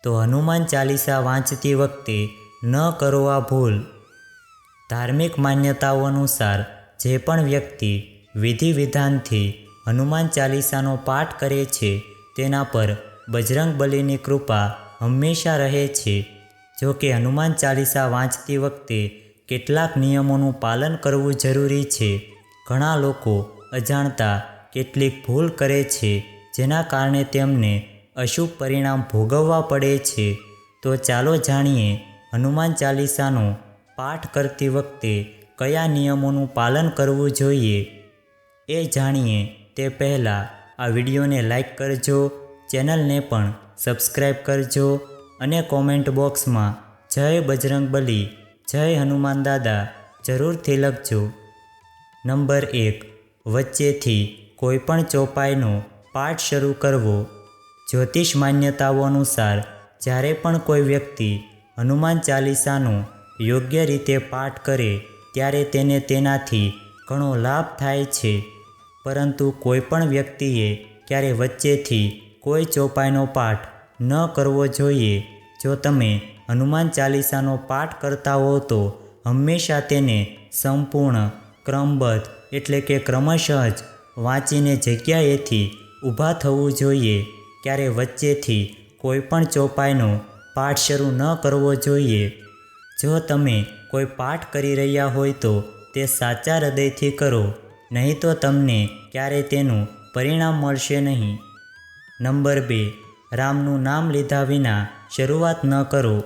તો હનુમાન ચાલીસા વાંચતી વખતે ન કરો આ ભૂલ। ધાર્મિક માન્યતાઓ અનુસાર જે પણ વ્યક્તિ વિધિ વિધાનથી હનુમાન ચાલીસાનો પાઠ કરે છે તેના પર બજરંગબલીની કૃપા હંમેશા રહે છે। જો કે હનુમાન ચાલીસા વાંચતી વખતે કેટલાક નિયમોનું પાલન કરવું જરૂરી છે। ઘણા લોકો અજાણતા કેટલીક ભૂલ કરે છે જેના કારણે તેમને અશુભ પરિણામ ભોગવવા પડે છે। તો ચાલો જાણીએ હનુમાન ચાલીસાનો પાઠ કરતી વખતે કયા નિયમોનું પાલન કરવું જોઈએ। એ જાણીએ તે પહેલાં આ વિડીયોને લાઈક કરજો, ચેનલને પણ સબસ્ક્રાઈબ કરજો અને કોમેન્ટ બોક્સમાં જય બજરંગબલી, જય હનુમાન દાદા જરૂરથી લખજો। નંબર 1, વચ્ચેથી કોઈપણ ચોપાઈનો પાઠ શરૂ કરવો। જ્યોતિષ માન્યતાઓ અનુસાર જ્યારે પણ કોઈ વ્યક્તિ હનુમાન ચાલીસાનો યોગ્ય રીતે પાઠ કરે ત્યારે તેને તેનાથી ઘણો લાભ થાય છે। પરંતુ કોઈપણ વ્યક્તિએ ક્યારે વચ્ચેથી કોઈ ચોપાઈનો પાઠ ન કરવો જોઈએ। જો તમે હનુમાન ચાલીસાનો પાઠ કરતા હો તો હંમેશા તેને સંપૂર્ણ, ક્રમબદ્ધ એટલે કે ક્રમશઃ જ વાંચીને જગ્યાએથી ઊભા થવું જોઈએ। ક્યારે વચ્ચેથી કોઈપણ ચોપાઈનો પાઠ શરૂ ન કરવો જોઈએ। જો તમે કોઈ પાઠ કરી રહ્યા હોય તો તે સાચા હૃદયથી કરો, નહીં તો તમને ક્યારેય તેનું પરિણામ મળશે નહીં। નંબર 2, રામનું નામ લીધા વિના શરૂઆત ન કરો।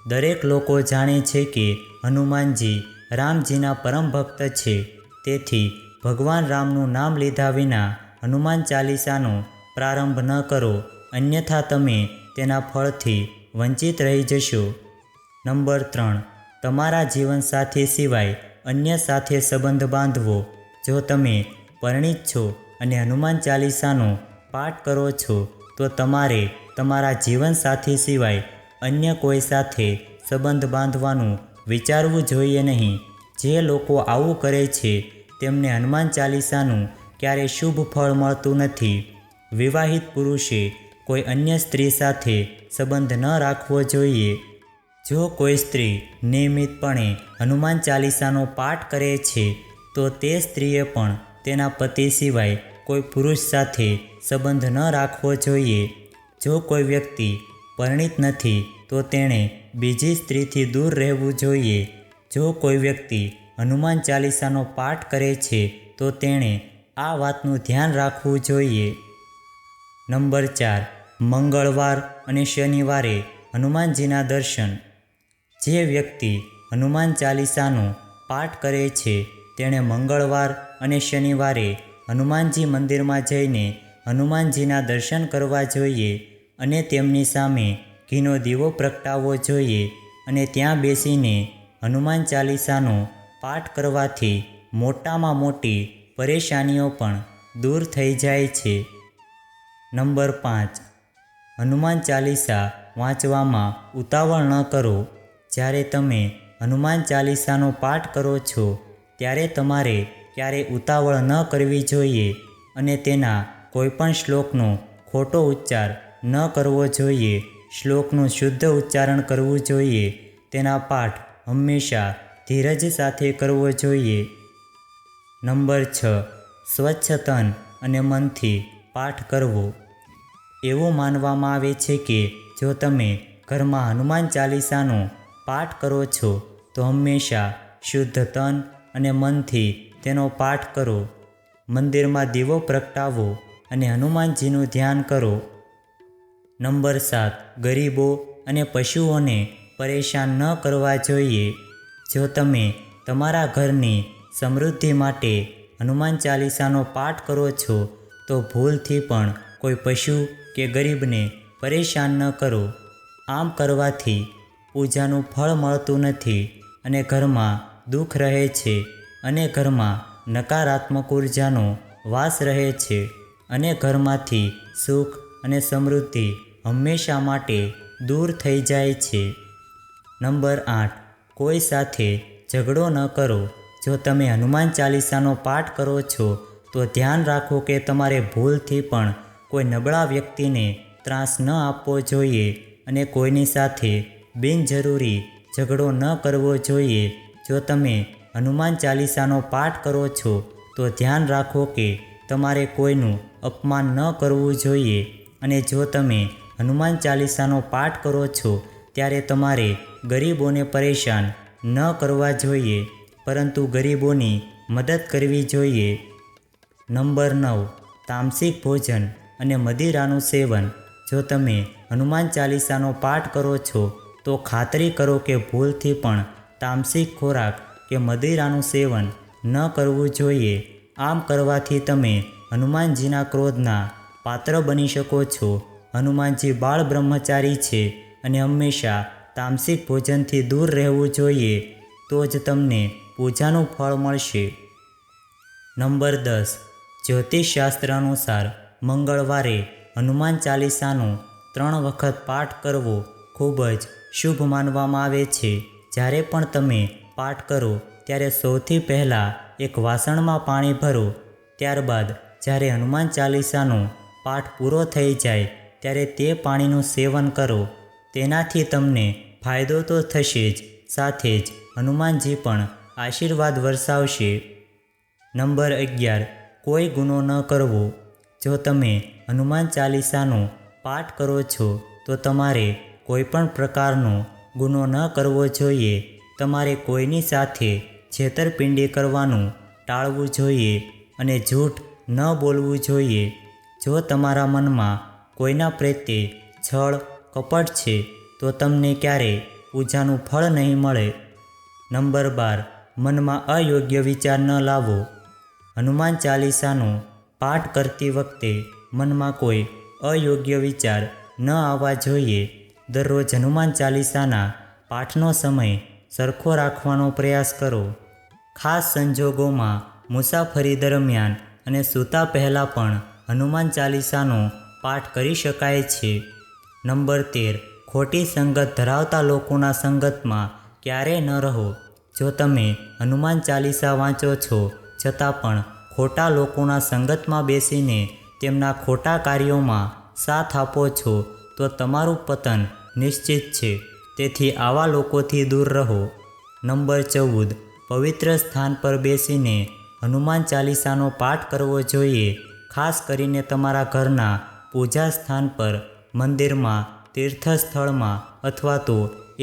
દરેક લોકો જાણે છે કે હનુમાનજી રામજીના પરમ ભક્ત છે, તેથી ભગવાન રામનું નામ લીધા વિના હનુમાન ચાલીસાનો પ્રારંભ ન કરો, અન્યથા તમે તેના ફળથી વંચિત રહી જશો। નંબર 3, તમારા જીવનસાથી સિવાય અન્ય સાથે સંબંધ બાંધવો। જો તમે પરિણીત છો અને હનુમાન ચાલીસાનો પાઠ કરો છો તો તમારે તમારા જીવનસાથી સિવાય અન્ય કોઈ સાથે સંબંધ બાંધવાનું વિચારવું જોઈએ નહીં। જે લોકો આવું કરે છે તેમને હનુમાન ચાલીસાનું ક્યારેય શુભ ફળ મળતું નથી। વિવાહિત પુરુષે કોઈ અન્ય સ્ત્રી સાથે સંબંધ ન રાખવો જોઈએ। જો કોઈ સ્ત્રી નિયમિતપણે હનુમાન ચાલીસાનો પાઠ કરે છે તો તે સ્ત્રીએ પણ તેના પતિ સિવાય કોઈ પુરુષ સાથે સંબંધ ન રાખવો જોઈએ। જો કોઈ વ્યક્તિ પરિણીત નથી તો તેણે બીજી સ્ત્રીથી દૂર રહેવું જોઈએ। જો કોઈ વ્યક્તિ હનુમાન ચાલીસાનો પાઠ કરે છે તો તેણે આ વાતનું ધ્યાન રાખવું જોઈએ। નંબર 4, મંગળવાર અને શનિવારે હનુમાનજીના દર્શન। જે વ્યક્તિ હનુમાન ચાલીસાનો પાઠ કરે છે તેણે મંગળવાર અને શનિવારે હનુમાનજી મંદિરમાં જઈને હનુમાનજીના દર્શન કરવા જોઈએ અને તેમની સામે ઘીનો દીવો પ્રગટાવવો જોઈએ અને ત્યાં બેસીને હનુમાન ચાલીસાનો પાઠ કરવાથી મોટામાં મોટી પરેશાનીઓ પણ દૂર થઈ જાય છે। નંબર 5, હનુમાન ચાલીસા વાંચવામાં ઉતાવળ ન કરો। જ્યારે તમે હનુમાન ચાલીસાનો પાઠ કરો છો ત્યારે તમારે ક્યારેય ઉતાવળ ન કરવી જોઈએ અને તેના કોઈપણ શ્લોકનો ખોટો ઉચ્ચાર ન કરવો જોઈએ। શ્લોકનું શુદ્ધ ઉચ્ચારણ કરવું જોઈએ। તેના પાઠ હંમેશા ધીરજ સાથે કરવો જોઈએ। નંબર 6, સ્વચ્છ તન અને મનથી પાઠ કરવો। એવું માનવામાં આવે છે કે જો તમે ઘરમાં હનુમાન ચાલીસાનો પાઠ કરો છો તો હંમેશા શુદ્ધ તન અને મનથી તેનો પાઠ કરો। મંદિરમાં દીવો પ્રગટાવો અને હનુમાનજીનું ધ્યાન કરો। નંબર 7, ગરીબો અને પશુઓને પરેશાન ન કરવા જોઈએ। જો તમે તમારા ઘરની સમૃદ્ધિ માટે હનુમાન ચાલીસાનો પાઠ કરો છો તો ભૂલથી પણ કોઈ પશુ કે ગરીબને પરેશાન ન કરો। આમ કરવાથી પૂજાનું ફળ મળતું નથી અને ઘરમાં દુઃખ રહે છે અને ઘરમાં નકારાત્મક ઉર્જાનો વાસ રહે છે અને ઘરમાંથી સુખ અને સમૃદ્ધિ હંમેશા માટે દૂર થઈ જાય છે। નંબર 8, કોઈ સાથે ઝઘડો ન કરો। જો તમે હનુમાન ચાલીસાનો પાઠ કરો છો તો ધ્યાન રાખો કે તમારે ભૂલથી પણ કોઈ નબળા વ્યક્તિને ત્રાસ ન આપવો જોઈએ અને કોઈની સાથે બિનજરૂરી ઝઘડો ન કરવો જોઈએ. જો તમે હનુમાન ચાલીસાનો પાઠ કરો છો તો ધ્યાન રાખો કે તમારે કોઈનું અપમાન ન કરવું જોઈએ. અને જો તમે હનુમાન ચાલીસાનો પાઠ કરો છો ત્યારે તમારે ગરીબોને પરેશાન ન કરવા જોઈએ, પરંતુ ગરીબોની મદદ કરવી જોઈએ. નંબર 9. તામસિક ભોજન અને મદિરાનું સેવન. જો તમે હનુમાન ચાલીસાનો પાઠ કરો છો તો ખાતરી કરો કે ભૂલથી પણ તામસિક ખોરાક કે મદિરાનું સેવન ન કરવું જોઈએ. આમ કરવાથી તમે હનુમાનજીના ક્રોધના પાત્ર બની શકો છો. હનુમાનજી બાળ બ્રહ્મચારી છે અને હંમેશા તામસિક ભોજનથી દૂર રહેવું જોઈએ, તો જ તમને પૂજાનું ફળ મળશે. નંબર 10. જ્યોતિષશાસ્ત્ર અનુસાર મંગળવારે હનુમાન ચાલીસાનો 3 વખત પાઠ કરવો ખૂબ જ શુભ માનવામાં આવે છે. જ્યારે પણ તમે પાઠ કરો ત્યારે સૌથી પહેલાં એક વાસણમાં પાણી ભરો. ત્યારબાદ જ્યારે હનુમાન ચાલીસાનો પાઠ પૂરો થઈ જાય ત્યારે તે પાણીનું સેવન કરો. તેનાથી તમને ફાયદો તો થશે જ, સાથે જ હનુમાનજી પણ આશીર્વાદ વરસાવશે. નંબર 11. કોઈ ગુનો ન કરવો. જો તમે હનુમાન ચાલીસાનો પાઠ કરો છો તો તમારે કોઈ પણ પ્રકારનો ગુનો ન કરવો જોઈએ. તમારે કોઈની સાથે છેતરપિંડી કરવાનું ટાળવું જોઈએ અને જૂઠ ન બોલવું જોઈએ. જો તમારા મનમાં કોઈના પ્રત્યે છળ કપટ છે તો તમને ક્યારેય પૂજાનું ફળ નહીં મળે. નંબર 12. મનમાં અયોગ્ય વિચાર ન લાવો. હનુમાન ચાલીસાનો પાઠ કરતી વખતે મનમાં કોઈ અયોગ્ય વિચાર ન આવવા જોઈએ. દરરોજ હનુમાન ચાલીસાના પાઠનો સમય સરખો રાખવાનો પ્રયાસ કરો. ખાસ સંજોગોમાં મુસાફરી દરમિયાન અને સૂતા પહેલાં પણ હનુમાન ચાલીસાનો પાઠ કરી શકાય છે. નંબર 13. ખોટી સંગત ધરાવતા લોકોના સંગતમાં ક્યારેય ન રહો. જો તમે હનુમાન ચાલીસા વાંચો છો છતાં પણ ખોટા લોકોના સંગતમાં બેસીને તેમના ખોટા કાર્યોમાં સાથ આપો છો તો તમારું પતન નિશ્ચિત છે. તેથી આવા લોકોથી દૂર રહો. નંબર 14. પવિત્ર સ્થાન પર બેસીને હનુમાન ચાલીસાનો પાઠ કરવો જોઈએ. ખાસ કરીને તમારા ઘરના પૂજા સ્થાન પર, મંદિરમાં, તીર્થસ્થળમાં અથવા તો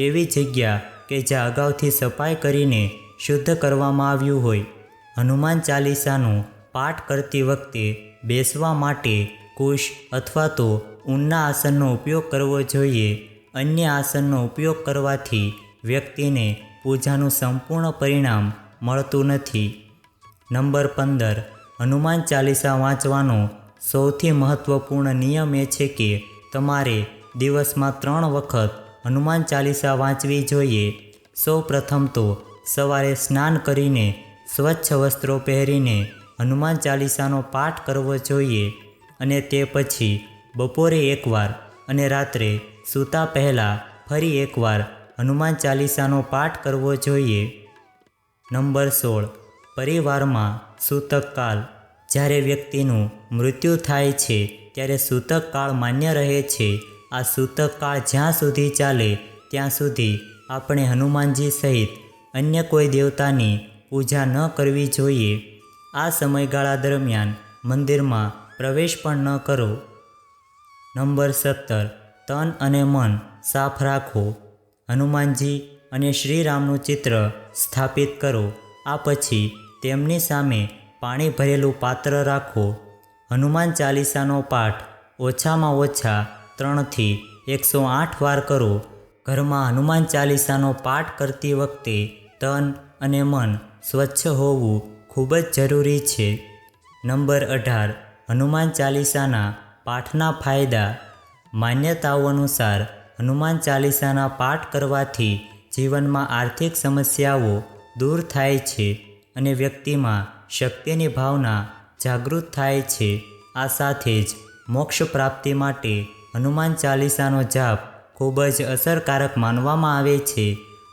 એવી જગ્યા કે જ્યાં અગાઉથી સફાઈ કરીને શુદ્ધ કરવામાં આવ્યું હોય. હનુમાન ચાલીસાનો પાઠ કરતી વખતે બેસવા માટે કુશ અથવા તો ઊનના આસનનો ઉપયોગ કરવો જોઈએ. અન્ય આસનનો ઉપયોગ કરવાથી વ્યક્તિને પૂજાનું સંપૂર્ણ પરિણામ મળતું નથી. નંબર 15. હનુમાન ચાલીસા વાંચવાનો સૌથી મહત્ત્વપૂર્ણ નિયમ એ છે કે તમારે દિવસમાં 3 વખત હનુમાન ચાલીસા વાંચવી જોઈએ. સૌ પ્રથમ તો સવારે સ્નાન કરીને સ્વચ્છ વસ્ત્રો પહેરીને હનુમાન ચાલીસાનો પાઠ કરવો જોઈએ અને તે પછી બપોરે એકવાર અને રાત્રે સૂતા પહેલાં ફરી એકવાર હનુમાન ચાલીસાનો પાઠ કરવો જોઈએ. નંબર 16. પરિવારમાં સૂતકકાળ. જ્યારે વ્યક્તિનું મૃત્યુ થાય છે ત્યારે સૂતકકાળ માન્ય રહે છે. આ સૂતકકાળ જ્યાં સુધી ચાલે ત્યાં સુધી આપણે હનુમાનજી સહિત અન્ય કોઈ દેવતાની પૂજા ન કરવી જોઈએ. આ સમયગાળા દરમિયાન મંદિરમાં પ્રવેશ પણ ન કરો. નંબર 17. તન અને મન સાફ રાખો. હનુમાનજી અને શ્રીરામનું ચિત્ર સ્થાપિત કરો. આ પછી તેમની સામે પાણી ભરેલું પાત્ર રાખો. હનુમાન ચાલીસાનો પાઠ ઓછામાં ઓછા 3 થી 108 વાર કરો. ઘરમાં હનુમાન ચાલીસાનો પાઠ કરતી વખતે તન અને મન સ્વચ્છ હોવું ખૂબ જ જરૂરી છે. નંબર 18. હનુમાન ચાલીસાના પાઠના ફાયદા. માન્યતાઓ અનુસાર હનુમાન ચાલીસાના પાઠ કરવાથી જીવનમાં આર્થિક સમસ્યાઓ દૂર થાય છે અને વ્યક્તિમાં શક્તિની ભાવના જાગૃત થાય છે. આ સાથે જ મોક્ષ પ્રાપ્તિ માટે હનુમાન ચાલીસાનો જાપ ખૂબ જ અસરકારક માનવામાં આવે છે.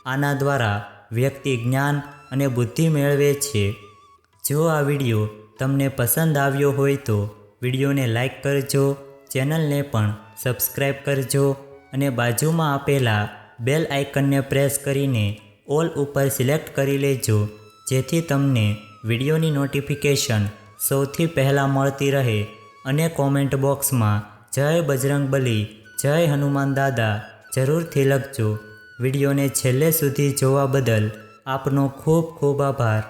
આના દ્વારા વ્યક્તિ જ્ઞાન અને બુદ્ધિ મેળવે છે. જો આ વિડીયો તમને પસંદ આવ્યો હોય તો વિડીયોને લાઈક કરજો, ચેનલને પણ સબસ્ક્રાઈબ કરજો અને બાજુમાં આપેલા બેલ આઇકનને પ્રેસ કરીને ઓલ ઉપર સિલેક્ટ કરી લેજો, જેથી તમને વિડીયોની નોટિફિકેશન સૌથી પહેલાં મળતી રહે. અને કોમેન્ટ બોક્સમાં જય બજરંગબલી, જય હનુમાન દાદા જરૂરથી લખજો. વિડીયોને છેલ્લે સુધી જોવા બદલ આપનો ખૂબ ખૂબ આભાર.